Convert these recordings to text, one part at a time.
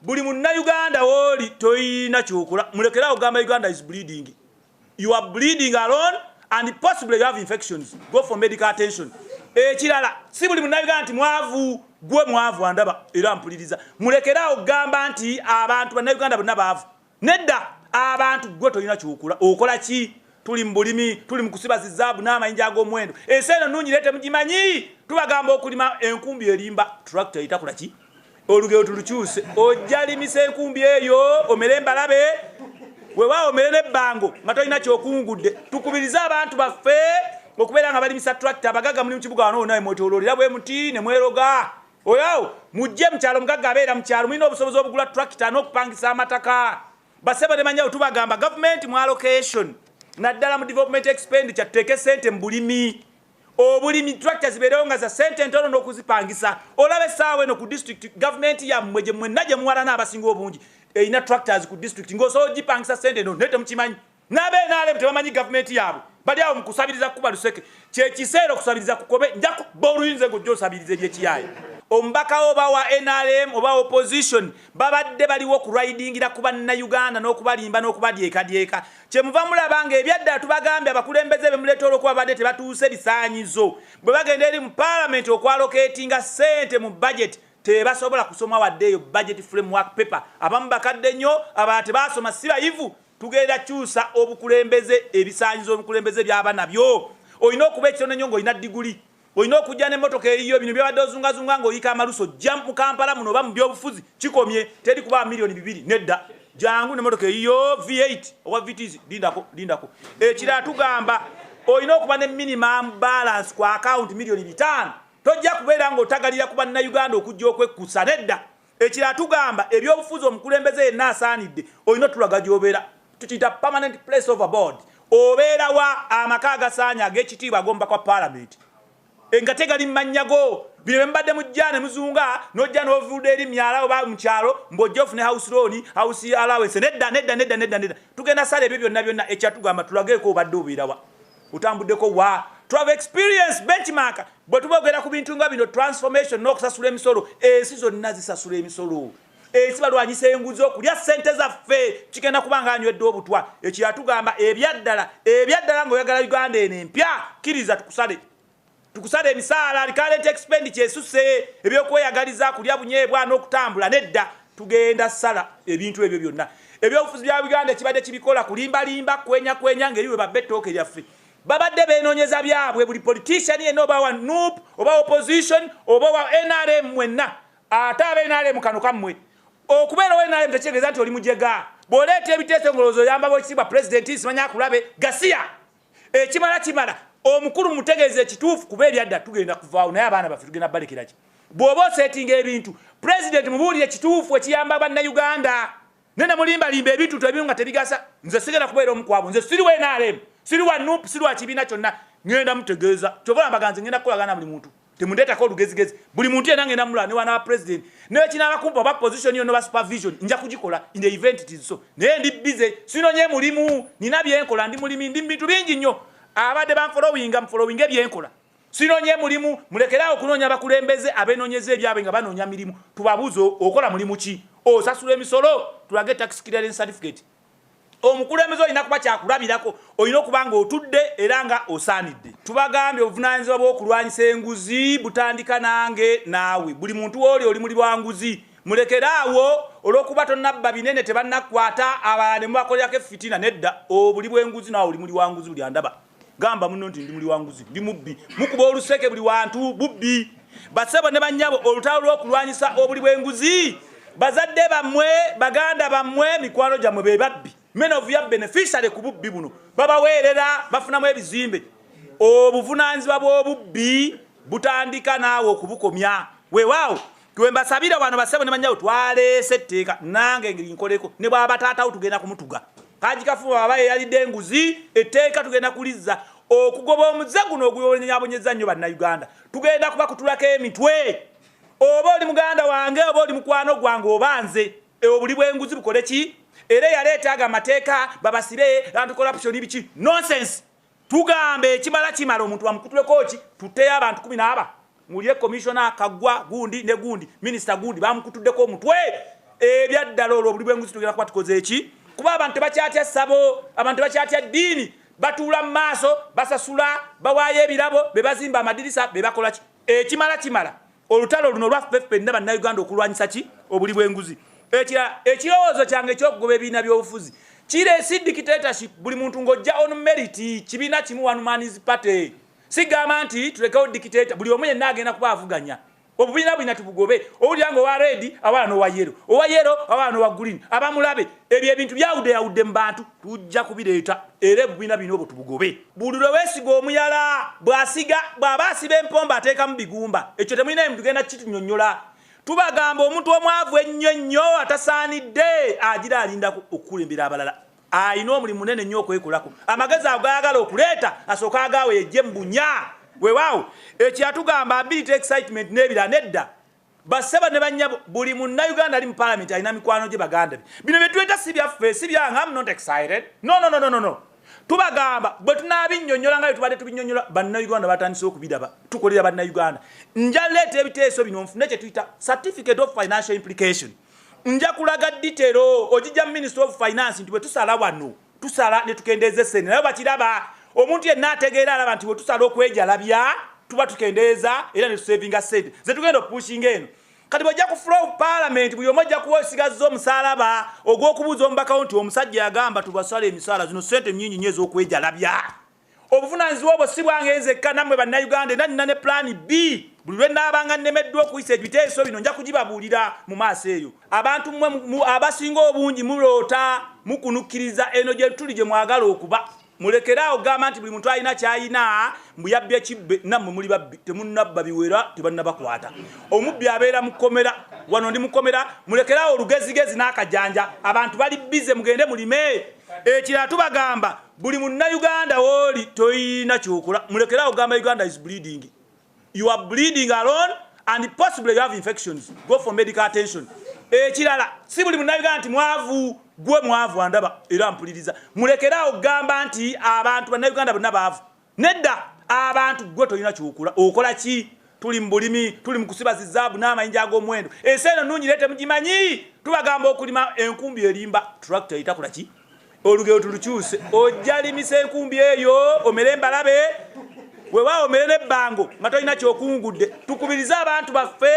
buli munna Uganda woli toyina kyokola mulekera ogamba Uganda is bleeding. You are bleeding alone and possibly you have infections. Go for medical attention. Ekirala si buli munna Uganda nti mwavu gwe mwavu andaba era mpuliriza mulekera ogamba nti abantu banna Uganda bonna baavu. Nedda abantu gwe toyina kyokola okola ki? Tuli mbulimi tuli mukusiba zizaabu n'amayinja ag'omwendo eseno nungi lete mugimanyi tubagamba okulima enkumbi erimba tractor itakola ki olugero tulukyuse ojjalimisa enkumbi eyo omeremba labe wewa omere nebbango nga tolina kyokungudde tukubiriza abantu baffe okubeera nga balimisa tractor abagaga muli mu kibuga wano naye mwetololera bwe muti ne mweroga oyo mujje mu kyalo mugagga abeera mu kyalo mulina obusobozi obugula tractor n'okupangisa amataka basebo ne manyawo tubagamba government mu allocation naddala mu development expenditure tuteke sente mbulimi obulimi tractors ziberewo nga za sente ntono n'okuzipangisa olabe saawe no ku district government ya mweje mwenna gye muwala n'abasinga obungi eyina tractors ku district ng'osobola ogipangisa sente no nete mukimanyi n'abe naale tebamanyi government yaabwe bali awo mu kusabiriza kuba luseke kyekiseera okusabiriza kukobe nja boluyinza ng'ojja osabiriza ebyekiyaye ombaka oba wa NRM oba opposition babadde baliwo ku ridingira kuba na Uganda n'okubalimba n'okubadyeka kyemuva mulabanga ebyadda tubagambye abakulembeze be muletoro kuba badde tebatuuse bisaanyizo bwe bagenda eri mu parliament okwalocatinga sente mu budget tebasobola kusoma waddeeyo budget framework paper abamu bakadde nnyo abalala tebasoma si bayivu tugenda kyusa obukulembeze ebisaanyizo obukulembeze byaba nabyo olina okuba ekitono nnyo ng'olina diguli olina okujja n'emmotoka eriyo bino byabadde ozungazunga ng'oyika amaluso jja mu Kampala muno oba mu byobufuzi kikomye teri kuba milioni 2 nedda jangu n'emmotoka eriyo V8 oba VTs lindako ekirala tugamba olina okuba ne minimum balance ku account milioni 5 tojja kubeera ng'otagalira kuba na Uganda okujja okwekkusa nedda ekirala tugamba ebyobufuzi omukulembeze yenna asaanidde olina tulaga gy'obeera tukiyita permanent place of a board obeera wa amaka agasaanya ag'ekitiibwa agomba kwa parliament nga tegali mmanyago bino mbadde mujjane muzunga nojja n'ovude eri myala oba mu kyalo mbojja ofune house loan house allowance nedda tugenda sala ebyo byonna ekyatugamba tulageeko obadde obeerawa utambuddeko wa travel experience benchmark bwe tubogera ku bintu nga bino transformation n'okusasula emisolo ensi zonna zisasula emisolo ensi balwanyisa enguzi okulya ssente zaffe kigenda kubanga anywedde obutwa ekyatugamba ebyaddala ng'oyagala Uganda eno empya kkiriza tukusale emisaala current expenditure esuse ebyokweyagaliza kulya bunyeebwa n'okutambula nedda tugenda sala ebintu ebyo byonna ebyobufuzi bya Uganda kibadde kibikola kulimbalimba kwenya ngeriwe babbetooke lyaffe babadde beenoonyeza byabwe buli politician yenna oba wa NUP oba opposition oba wa NRM mwenna ate aba NRM kano kammwe okubeera wa NRM tekitegeeza nti oli mujega bw'oleeta ebiteeso ngoloozi oyamba b'ekitiibwa president simanya akulabe gasiya ekimala omukulu mutegeeze ekituufu kuba ebyadda tugenda kuvaawo naye abaana baffe tugenda balekera ki bw'oba oseetinga ebintu president mubuulire ekituufu ekiyamba banna Uganda nene mulimbalimba ebintu ebimu nga tebigasa nze sigenda kubeera omukwabo nze siri wa NRM siri wa NUP siri wa kibiina kyonna ngenda mutegeeza kyova mbaganze ngenda kukolagana buli muntu temundeetako olugezigezi buli muntu yenna ngenda mulala ne wana wa president n'ekinaaba kumpa oba position yo n'oba supervision nja kugikola in the event it is so naye ndi busy sinonye mulimu nina byenkola ndi mulimi ndi bintu bingi nnyo abadde banfollowinga ebyenkola sinonye mulimu mulekerawo okunoonya abakulembeze abeenoonyeza ebyabwe nga banoonya mirimu tubabuuze okola mulimu ki osasula emisolo tulage tax clearance certificate omukulembeze olina kuba kyakulabirako olina okuba nga otudde era nga osaanidde tubagambye obuvunaanyizibwa bw'okulwanyisa enguzi butandika nange naawe buli muntu oli muli bwa nguzi mulekeraawo olw'okuba tonnabba binene tebannakwata abalala ne mubakolerako effitina nedda obuli bw'enguzi naawe oli muli wa nguzi buli andaba gamba muno nti ndi muli wa nguzi ndi mubbi mukuba oluseke buli wantu bubbi basebo ne bannyabo olutalo lw'okulwanyisa obuli bw'enguzi bazadde bammwe baganda bammwe mikwano gyammwe be babbi men of your beneficiary ku bubbi buno babaweerera bafunamu ebizimbe obuvunaanyizibwa bw'obubbi butandika naawe okubukomya weewaawo twembasabira wano basebo ne bannyabo twaleese etteeka nange nkoleko ne bwaba taatawo tugenda kumutuga Haji Kafuba baba yalidde enguzi etteeka tugenda kulizza okugoba omuze guno oguyonyabonyeza nnyo banna Uganda tugenda kuba kutulako emitwe oba oli muganda wange oba oli mukwano gwange obanze obuli bw'enguzi bukole ki era yaleetaaga amateeka babasire anti-corruption biki nonsense tugambe kimala omuntu bamukutuleko ki tuteyo abantu 14 mulye commissioner Kagwa gundi ne gundi minister gundi bamukutuddeko omutwe ebyaddala olwo buli bwenguzi tugenda kuba tukoze eki kuba abantu bakyatya ssabo abantu bakyatya ddiini batuula mu maaso basasula bawaayo ebirabo be bazimba amadirisa be bakola ki kimala olutalo luno lwaffe ffenna bannayuganda okulwanyisa ki obuli bw'enguzi ekirowoozo kyange ekyokugoba ebibiina by'obufuzi kireesi dictatorship buli muntu ng'ojja on merit kibiina kimu one man's party sigamba nti tulekewo dictator buli omu yenna agenda kuba avuganya obubiina bulina tubugobe owulira nga owa redi awala n'owa yero awala n'owa green abamulabe ebyo ebintu byawudde mu bantu tujja kubireeta era ebibiina bino obwo tubugobe buli lwe weesiga omuyala bw'aba asiba empombo ateekamu bigumba ekyo temulina emu tugenda kitunyonnyola tubagamba omuntu omwavu ennyo atasaanidde agira alinda okukulembera abalala ayina omulimu munene nnyo okwekolako amagezi ago gayagala okuleeta asooka agaawe yejje mu bunya weewaawo ekyatugamba ability excitement n'ebira nedda baseba ne bannyabo buli munnayuganda ali mu parliament alina mikwano gye baganda be bino bye tweta si byaffe si byange am not excited no tubagamba bwe tunaabinnyonnyola nga bye tubadde tubinnyonnyola bannayuganda batandise okubiraba tukolera bannayuganda nja leeta ebiteeso bino nfune kye tuyita certificate of financial implication nja kulaga ditero ogijja minister of finance nti bwe tusala wano tusala ne tukendeeza essene nayo bakiraba omuntu yenna ategeera alaba nti bwe tusala okwejalabya tuba tukendeeza era ne tusavinga ssente ze tugenda opushinga eno kati bw'ojja ku floor of parliament buli omu ojja kuwa osigazza omusalaba ogw'okubuuza omubaka nti omusajja yagamba tubasala emisaala zino ssente nnyingi nnyo ez'okwejalabya obuvunaanyizibwa obwo si bwange nzekka nammwe bannayuganda era nina ne plan B buli lwe nnaabanga nnemeddwa okuyisa ebiteeso bino nja kugibabuulira mu maaso eyo abantu mmwe abasinga obungi muloota mukunukkiriza eno gye tuli gye mwagala okuba mulekeraawo gamba nti buli muntu alina kyayina mbuyabbi ekibbe nammwe muli babbi temunnabba biwera tebannabakwata omubbi abeera mukomera wano ndi mukomera mulekeraawo olugezigezi n'akajanja abantu bali bize mugende mulime ekirala tubagamba buli munnayuganda wooli toyina kyokola mulekeraawo gamba Uganda is bleeding you are bleeding alone and possibly you have infections go for medical attention ekirala si buli munnayuganda nti mwavu gwe mwavu andaba era mpuliriza mulekeraawo gamba nti abantu bannayuganda bonna baavu nedda abantu gwe toyina kyokola okola ki tuli mu bulimi tuli mu kusiba zizaabu n'amayinja ag'omuwendo ensi eno nnungi leete mugimanyi tubagamba okulima enkumbi erimba tractor itakola ki olugero tulukyuse ojja limisa enkumbi eyo omere embalabe weewaawo omere n'ebbango nga tolina kyokungudde tukubirize abantu baffe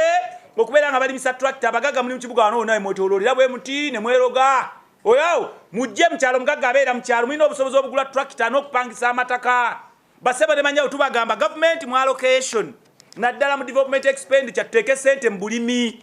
okubeera nga balimisa tractor abagagga muli mu kibuga wano naye mwetooloolera bwe muti ne mweroga oyaawo mujje mu kyalo mugagga abeera mu kyalo mulina obusobozi obugula tractor n'okupangisa amataka baseba ne manyawo tubagamba government mu allocation naddala mu development expenditure tuteeke ssente mu bulimi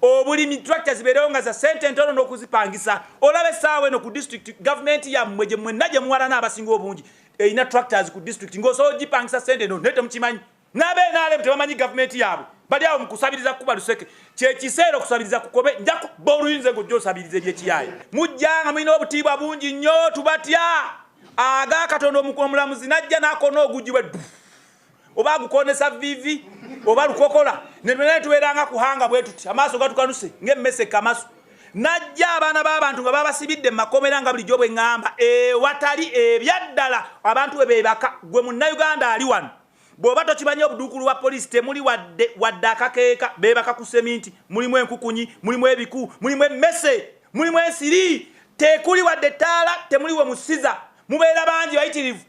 obulimi tractor zibeerewo nga za ssente ntono n'okuzipangisa olaba essaawa eno ku district government yammwe gye mwenna gye muwalana abasinga obungi eyina tractors ku district ng'osobola ogipangisa ssente eno naye temukimanyi n'abenaaleemu tebamanyi government yaabwe bali awo mu kusabiriza kuba luseke kyekiseera okusabiriza kukobe nja kuba oluyinza ng'ojja osabiriza ebyekiyaaye mujjanga mulina obutiibwa bungi nnyo tubatya agaakatondo omulamuzi najja n'akona ogugibwe oba agukonesa vivi oba lukokola ne tubeeranga kuhanga bwe tuti amaaso gatukanuse ng'emmese kamaso najja abaana b'abantu nga babasibidde mu makomera nga bulijjo bwe ŋŋamba watali ebyaddala abantu bwe beebaka gwe munnayuganda ali wano bw'oba tokimanyi obuduukulu bwa poliisi temuli wadde akakeeka beebaka ku seminti mulimu enkukunyi mulimu ebiku mulimu emmese mulimu ensiri tekuli wadde ettaala temuliwe musiza mubeera bangi bayitirivu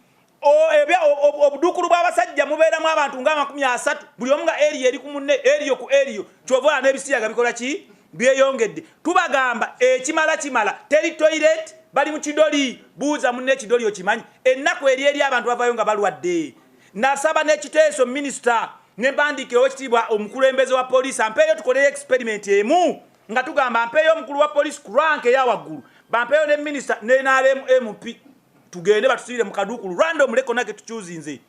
obuduukulu bw'abasajja mubeeramu abantu nga 30 buli omu nga eriyo eri ku munne eriyo ku eriyo kyova n'ebisiyaga bikola ki byeyongedde tubagamba ekimala teri toilet bali mu kidoli buuza munne ekidoli okimanyi ennaku eri abantu bavayo nga balwadde nasaba n'ekiteeso minisita nempandiikira owekitiibwa omukulembeze wa poliisi ampeeyo tukolere experiment emu nga tugamba ampeeyo omukulu wa poliisi ku rank eya waggulu bampeeyo ne minisita n'enaalemu MP tugende batusibire mu kaduukulu random lekonake tukyuzinze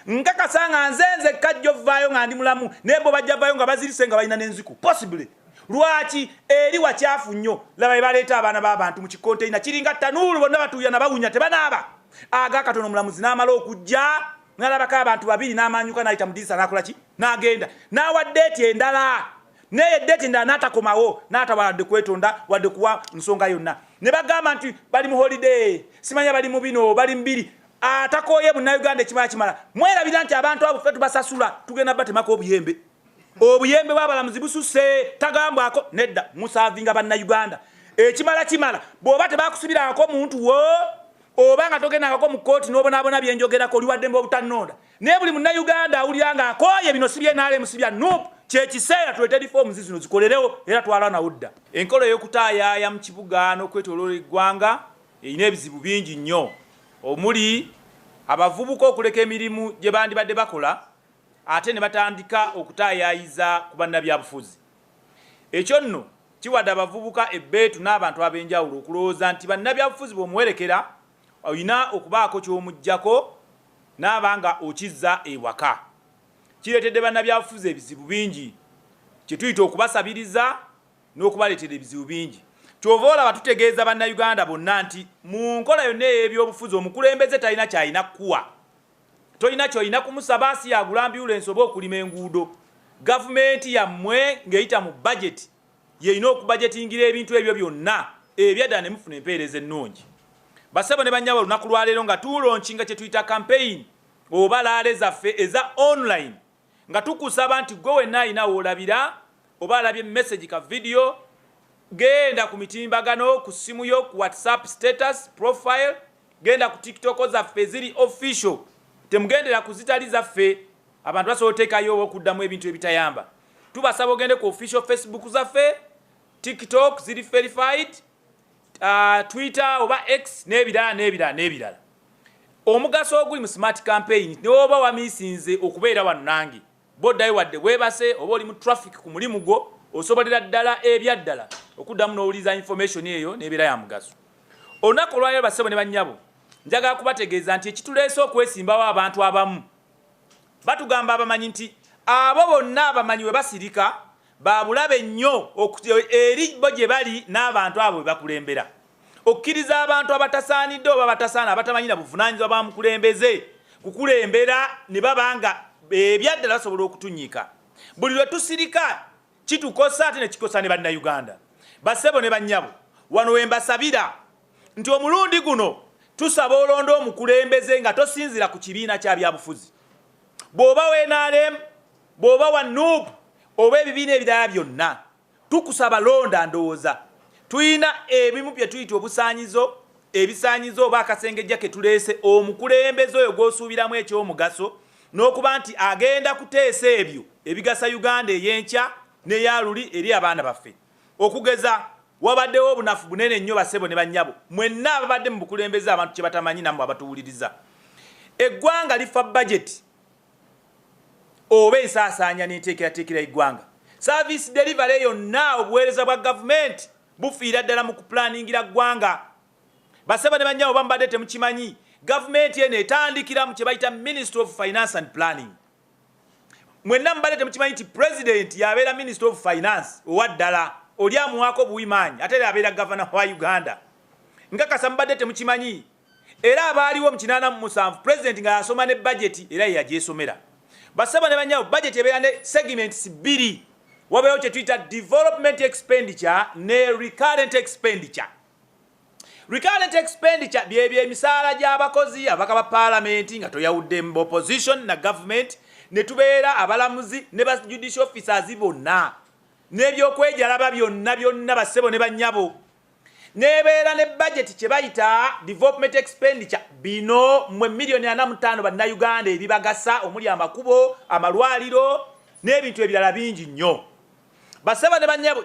nkakasa nga nzenze kajja ovaayo nga ndi mulamu nebo bajja vaayo nga bazirise nga balina n'enziku possibly lwaki eri wakyafu nnyo laba baleeta abaana b'abantu mu kikonteyina kiringa tanuulu bonna batuuya na bawunya tebanaaba agaakatono omulamuzi n'amala okujja n'alabako abantu babiri n'amanyuka n'ayita mu dirisa n'akola ki n'agenda n'awa deeti endala naye deeti endala n'atakomawo n'atawaladde kwetonda wadde kuwa nsonga yonna ne bagamba nti bali mu holiday simanya bali mu bino bali mbiri atakooye munnayuganda ekimala kimala mwerabira nti abantu abo ffe tubasasula tugenda batemako obuyembe obuyembe bw'abalamuzi bususe tagambwako nedda musavinga bannayuganda ekimala bw'oba tebakusibirako muntu wo oba nga togendangako mu kkooti n'obonaabona byenjogerako oli waddembe obutannonda naye buli munnayuganda awulira nga akooye bino sibye naalemu sibya nuupu kyekiseera tuleete reforms zino zikolerewo era twala nawudda enkola ey'okutaayaaya mu kibuga n'okwetooloola eggwanga erina ebizibu bingi nnyo omuli abavubuka okuleka emirimu gye bandibadde bakola ate ne batandika okutaayaayiza ku bannabyabufuzi ekyo nno kiwadde abavubuka ebbeetu n'abantu ab'enjawulo okulowooza nti bannabyabufuzi bw'omuwerekera olina okubaako ky'omuggyako n'abanga okizza ewaka kireetedde bannabyabufuzi ebizibu bingi kye tuyita okubasabiriza n'okubaleetera ebizibu bingi kyova olaba tutegeeza bannayuganda bonna nti mu nkola yonna ey'ebyobufuzi omukulembeze talina kyalina kukuwa tolina kyolina kumusaba si yagula ambyulensi oba okulima enguudo gavumenti yammwe ng'eyita mu bajeti yeyina okubajetingira ebintu ebyo byonna ebyadda ne mufuna empeereza ennungi basebo ne bannyabo olunaku lwaleero nga tulonkinga kye tuyita campaign oba laale zaffe eza online nga tukusaba nti gwe wenna alina woolabira oba alabye message ka video genda ku mitimbagano ku simu yo ku WhatsApp status profile genda ku TikTok zaffe ziri official temugendera kuzitali zaffe abantu basobola oteekayo okuddamu ebintu ebitayamba tubasaba ogende ku official Facebook zaffe TikTok ziri verified Twitter oba X n'ebirala omugaso oguli mu smart campaign n'oba wamisinze okubeera wano nange boddayo wadde weebase oba oli mu traffic ku mulimu gwo osobolera ddala ebyaddala okuddamu n'owuliza information eyo n'ebeera ya mugaso olunaku olwaleero basebo ne bannyabo njagala kubategeeza nti ekituleese okwesimbawo abantu abamu batugamba abamanyi nti abo bonna abamanyi we basirika babulabe nnyo eri bo gye bali n'abantu abo we bakulembera okkiriza abantu abatasaanidde oba batasaana abatamanyi na buvunaanyizibwa bwa mukulembeze kukulembera ne babanga ebyaddala basobola okutunnyika buli lwe tusirika kitukosa ate ne kikosa ne bannayuganda basebo ne bannyabo wano we mbasabira nti omulundi guno tusaba olonda omukulembeze nga tosinzira ku kibiina kya byabufuzi bw'oba w'NRM bw'oba wa NUP oba ebibiina ebirala byonna tukusaba londa ndowooza tuyina ebimu bye tuyita obusaanyizo ebisaanyizo oba akasengejja ke tuleese omukulembeze oyo gw'osuubiramu ekyomugaso n'okuba nti agenda kuteesa ebyo ebigasa Uganda ey'enkya n'eyaluli eri abaana baffe okugeza wabaddewo obunafu bunene nnyo basebo ne bannyabo mwenna ababadde mu bukulembeze abantu kye batamanyi nammwe abatuwuliriza eggwanga lifa budget oba ensaasaanya n'enteekerateekera eggwanga service delivery yonna obuweereza bwa gavumenti bufiira ddala mu kuplaningira ggwanga basebo ne bannyabo bambadde temukimanyi gavumenti eno etandikira mu kye bayita Ministry of Finance and Planning mwenna mbadde temukimanyi nti president yabeera Ministry of Finance owaddala oli amuwaako buwimaanyi ate abeera gavana wa Uganda nkakasa mbadde temukimanyi era abaaliwo mu 87 president nga yasoma ne budget era yagyesomera basaba ne banyawo budget ebeera ne segments bbiri wabeewo kye tuyita development expenditure ne recurrent expenditure recurrent expenditure byebyo emisaala gy'abakozi abaka ba parliament nga toyawudde mu opposition na government ne tubeera abalamuzi ne ba judicial officers bonna n'ebyokwejalaba byonna basebo ne bannyabo nebeera ne budget kye bayita development expenditure bino mwe milioni 45 bannayuganda ebibagasa omuli amakubo amalwaliro n'ebintu ebirala bingi nnyo basebo ne bannyabo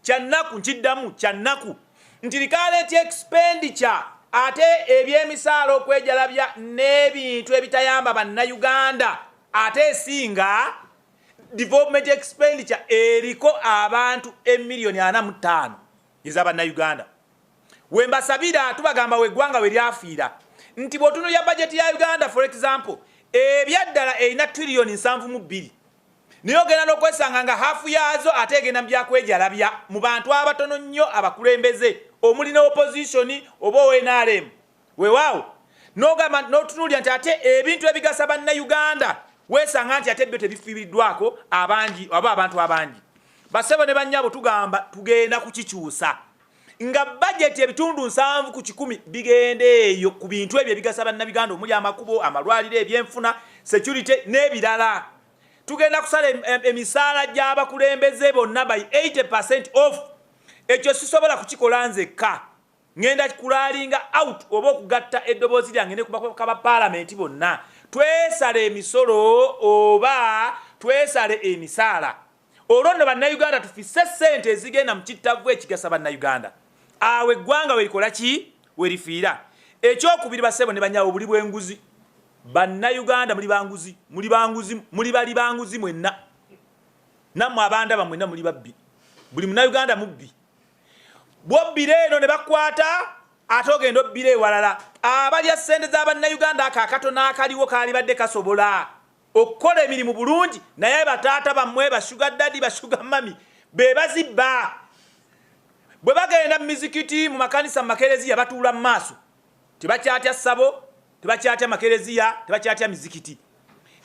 kyannaku nkiddamu kyannaku nti recurrent expenditure ate ebyemisaala okwejalabya n'ebintu ebitayamba bannayuganda ate esinga development expenditure eriko abantu emilioni 45 ez'abannayuganda wembasabira tubagamba weggwanga we lyafiira nti bw'otunuulira budget ya Uganda for example ebyaddala erina trillioni 72 naye ogenda n'okwesanga nga hafu yaazo ate egenda mu byakwejalabya mu bantu abatono nnyo abakulembeze omuli ne opposition oba ONRM weewaawo n'ogamba n'otunuulira nti ate ebintu ebigasa bannayuganda weesanga nti ate byo tebifiiriddwako abangi oba abantu abangi basebo ne bannyabo tugamba tugenda kukikyusa nga budget ebitundu 7 ku 10 bigende eyo ku bintu ebyo ebigasa bannabiganda omuli amakubo amalwaliro ebyenfuna security n'ebirala tugenda kusala emisaala gy'abakulembeze bonna by 80% off. Ekyo sisobola kukikola nzekka. Ngenda kulalinga out oba okugatta eddoboozi lyange ne kubaka parliament bonna. Twesale emisolo oba twesale emisaala. Olwono bannayuganda tufisse ssente ezigenda mu kittavu ekigasa bannayuganda. Awe eggwanga werikola ki? Werifiira. Ekyokubiri basebo ne banyawo buli bw'enguzi. Bannayuganda muli banguzi, muli bali banguzi mwenna. Nammwe abandaba mwenna muli babbi. Buli munnayuganda mubbi. Bwobbira eno ne bakwata ate ogenda obbira ewalala. Abalya ssente z'abannayuganda akaakato n'akaliwo kaali badde kasobola okukola emirimu bulungi, naye bataata bammwe bashuga daddy bashuga mami be bazibba. Bwe bagenda mu mizikiti mu makanisa mu makereziya batuula mu maaso. Tebakyatya ssabo, tebakyatya makereziya, tebakyatya mizikiti.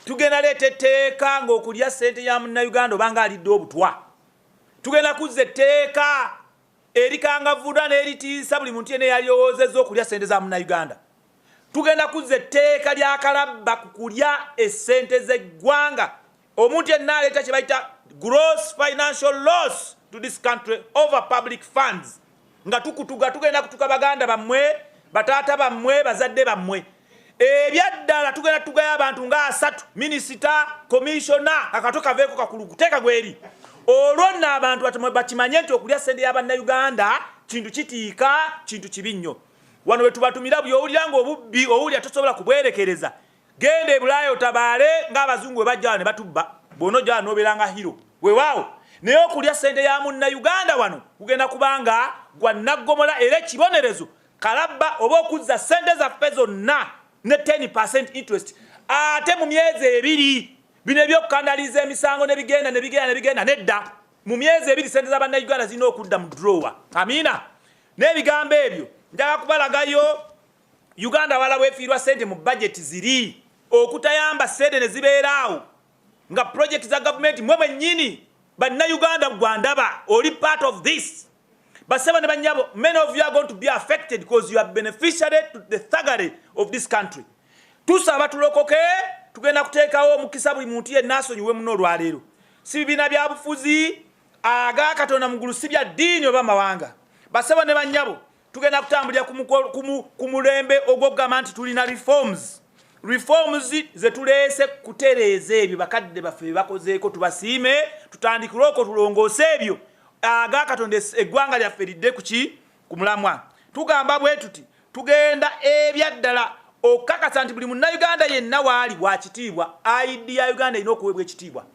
Tugenda leeta etteeka ng'okulya ssente ya munnayuganda obanga alidde obutwa. Tugenda kuzza etteeka erikangavvula n'eritiisa buli muntu yenna yalyowoozezza okulya ssente za munnayuganda. Tugenda kuzza etteeka lya kalabba ku kulya essente z'eggwanga. Omuntu yenna aleeta kye bayita gross financial loss to this country over public funds. Nga tukutuga tugenda kutuka baganda bammwe, bataata bammwe, bazadde bammwe. Ebyaddala tugenda tugaya abantu nga 3, minisita, commissioner, akato kaveeko kakulu kuteeka gweri. Olwonna abantu bakimanye nti okulya ssente y'abannayuganda kintu kitiika, kintu kibi nnyo. Wano we tubatumira by'owulira ng'obubbi owulira tosobola kubwerekereza. Genda e Bulaaya otabaale ng'abazungu we bajja ne batubba. Bw'onojja n'obeera nga hero. Weewaawo. Naye okulya ssente ya munnayuganda wano kugenda kubanga gwa naggomola era ekibonerezo kalabba oba okuzza ssente zaffe zonna ne 10% interest. Ate mu myezi 2 bino ebyokukandaliza emisango ne bigenda nedda. Mu myezi 2 ssente z'abannayuganda zirina okudda mu drawer. Amiina. N'ebigambo ebyo njaga kubalagayo Uganda wala weefiirwa ssente mu budget ziri okutayamba ssente ne zibeeraawo nga project za government mwe mwennyini bannayuganda gwandaba oli part of this. Baseba ne banyabo, many of you are going to be affected because you are beneficiary to the thuggery of this country. Tusaba tulokoke tugenda kuteekawo omukisa buli muntu yenna asonyiwe muno olwaleero. Si bibiina bya bufuzi aga Katonda mugulu si bya ddiini oba mawanga. Baseba ne banyabo tugenda kutambulira ku mulembe ogw'okugamba nti tulina reforms ze tuleese kutereeza ebyo bakadde baffe bakozeeko tubasiime tutandikire okwo tulongoose ebyo aga Katonda eggwanga lyaffe lidde ku mulamwa. Tugamba bwe tuti tugenda ebyaddala okukakasa nti buli munnayuganda yenna waali wa kitiibwa. ID ya Uganda erina okuweebwa ekitiibwa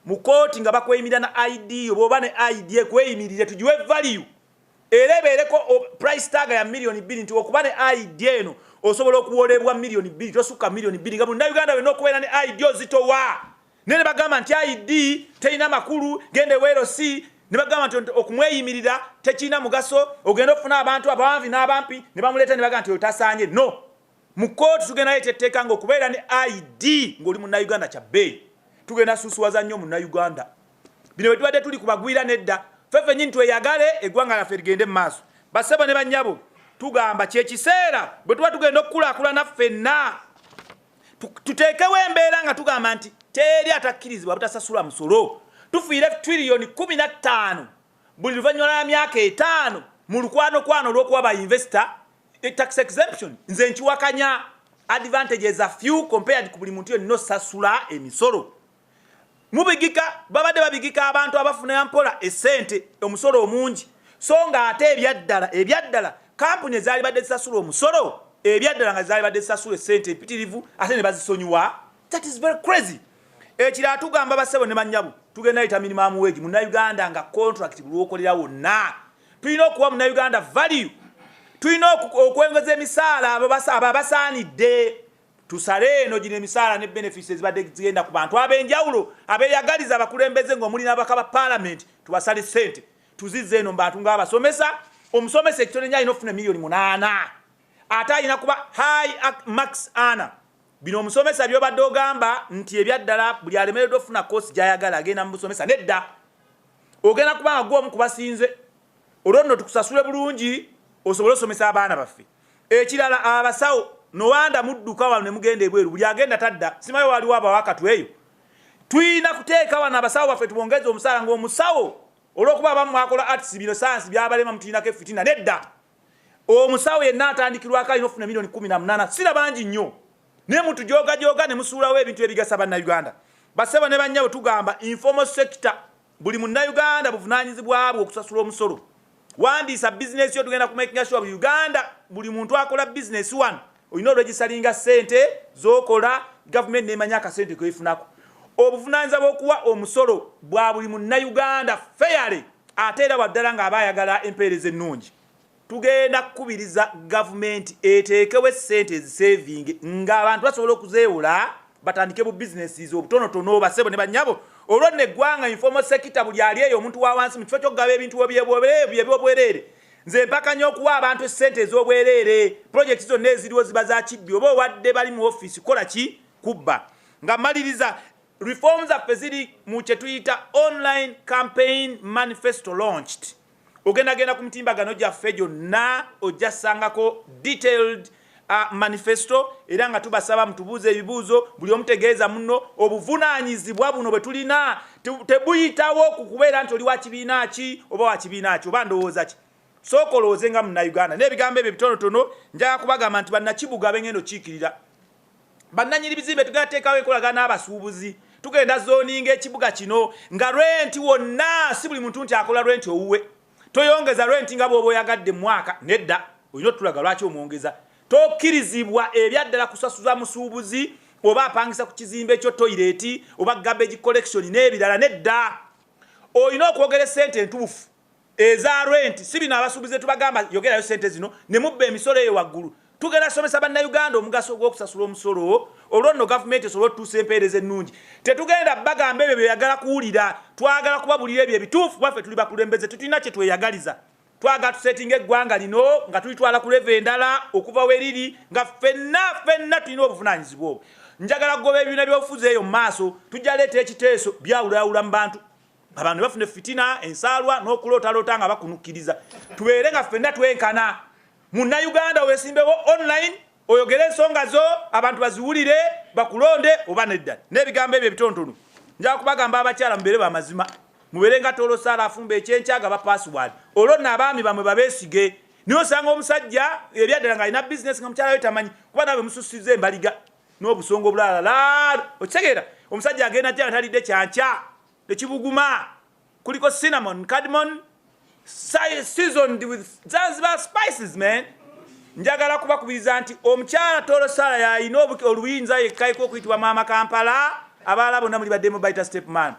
mu kooti nga bakweyimirira na ID oba ne ID ekweyimirire tugiwe value era ebeereko price tag ya $2 nti okuba ne ID eno osobola okuwoolebwa $2 tosukka $2 nga munnayuganda wenna okubeera ne ID ozitowa. Ne bagamba nti ID terina makulu gende weero si ne bagamba nti okumweyimirira tekirina mugaso ogenda okufuna abantu abawanvi n'abampi ne bamuleeta ne bagamba nti otasaanye. No, mu kooti tugenda leeta etteeka ng'okubeera ne ID ng'oli munnayuganda kya bbeeyi. Tugenda susuwaza nnyo munnayuganda. Bino bwe tubadde tuli kubagwira nedda ffeffe nnyini tweyagale eggwanga lyaffe ligende mu maaso. Basebo ne bannyabo tugamba kyekiseera bwe tuba tugenda okukulaakulana ffenna tuteekewo embeera nga tugamba nti teri atakkirizibwa butasasula musolo. Tufiire $15 trillion buli luvannyuma lwa myaka 5 mu lukwano olw'okuwa ba investor tax exemption. Nze nkiwakanya. Advantages are few compared ku buli muntu yenna osasula emisolo. Mubigika babadde babigika abantu abafuna mpola essente omusolo omungi so nga ate ebyaddala kampuni ezaali badde zisasula omusolo ebyaddala nga zaali badde zisasula essente empitirivu ate ne bazisonyiwa. That is very crazy. Ekira tugamba basebo ne banyabu tugenda ita minimum wage munnayuganda nga contract buli okolera wonna. Tulina okuwa munnayuganda value. Tulina okwengeza emisaala ababasaanidde. Tusale eno gine misaala ne benefits ezibadde zigenda ku bantu ab'enjawulo abeeyagaliza abakulembeze ng'omuli n'abakaba parliament tubasale ssente tuzizze eno mu bantu ng'abasomesa. Omusomesa ekitone nnyo alina okufuna $8,000,000 ate alina kuba high max ana. Bino omusomesa by'obadde ogamba nti ebyaddala buli alemereddwa okufuna koosi gy'ayagala agenda mu busomesa nedda. Ogenda kuba nga gw'omu kubasinze olwo nno tukusasule bulungi osobole osomesa abaana baffe. Ekirala abasawo Nowanda mudduka wano ne mugenda ebweru buli agenda tadda simayo waliwo abawakatu eyo Tuina kuteeka wana abasawo baffe tubongeze omusaala ng'omusawo olw'okuba abamu akola arts bino science byabalema mutiinako fitina nedda omusawo yenna atandikirwako alina ofuna milioni 18 sira bangi nnyo naye mutujogajoga ne musuulawo ebintu ebigasa bannayuganda basebo ne bannyabo tugamba informal sector buli munnayuganda buvunaanyizibwabwe okusasula omusolo wandiisa bizinesi yo tugenda kumakinga sure buli Uganda buli muntu akola bizinesi wano olina olwegisalinga ssente z'okola gavumenti n'emanya akasente kwefunako obuvunaanyizibwa bw'okuwa omusolo bwa buli munnayuganda fairly ate era waddala ng'aba ayagala empeereza ennungi tugenda kukubiriza gavumenti eteekewo essente ezisaving ng'abantu basobola okuzeewola batandike bu businesses obutonotono basebo ne bannyabo olwo neggwanga informal sector buli ali eyo omuntu wa wansi mu kifo ky'okugaba ebintu by'obwereere nze mpakanya okuwa abantu essente ez'obwereere projekiti zonna eziriwo ziba za kibbi oba owadde bali mu ofiisi kola ki kubba nga maliriza reforms zaffe ziri mu kye tuyita online campaign manifesto launched ogendagenda ku mitimbagano gyaffe gyonna ojja ssangako detailed manifesto era nga tubasaba mutubuuze ebibuuzo buli omutegeeza muno obuvunaanyizibwa buno bwe tulina tebuyitawo ku kubeera nti oli wa kibiina ki oba wa kibiina ki oba ndowooza ki sooka olowooze nga munnayuganda n'ebigambo ebyo bitonotono njaga kubagamba nti bannakibuga bengenda okiikirira bannanyiri bizimbe tugenda teekawo enkolagana n'abasuubuzi tugenda zooninga ekibuga kino nga renti wonna si buli muntu nti akola renti owuwe toyongeza renti nga bw'oba oyagadde mu mwaka nedda olina otulaga lwaki omwongeza tokkirizibwa ebyaddala kusasuza musuubuzi oba apangisa ku kizimbe ekyo toyireti oba garbage collection n'ebirala nedda olina okwogera ssente entuufu eza renti si bino abasuubuzi tubagamba yogerayo ssente zino ne mubba emisolo eyo waggulu tugenda somesa bannayuganda omugaso gw'okusasula omusolo olwo nno gavumenti esobola otutuusa empeereza ennungi tetugenda bagamba ebyo byeyagala kuwulira twagala kubabulira ebyo ebituufu baffe tuli bakulembeze tetulina kye tweyagaliza twagala tusetinga eggwanga lino nga tulitwala ku leve endala okuva weriri nga ffenna tulina obuvunaanyizibwa obwo njagala kugoba ebibiina by'obufuzi eyo mu maaso tujja leeta ekiteeso byawulayawula mu bantu abantu bafuna fitina ensaalwa n'okulootaloota nga bakunukkiriza tubeere nga ffenna twenkana munnayuganda weesimbewo online oyogere ensonga zo abantu baziwulire bakulonde oba nedda n'ebigambo ebyo ebitonotono njaga kubagamba abakyala mubeere bamazima mubeere nga tolosaala afumba ekyenkyaga ba password olwo nno abaami bamwe babeesige niyo osanga omusajja ebyaddala nga alina bizinesi nga mukyala we tamanyi kuba nawe mususiza embaliga n'obusongo obulala okitegeera omusajja agenda jja talidde kyankya ekibuguma kuliko cinnamon cardamom seasoned with Zanzibar spices man njagala kubakubiriza nti omukyala tolosaala yalina oluyinza yekkaiko okuyitibwa maama Kampala abalala bonna muli baddemu bayita step man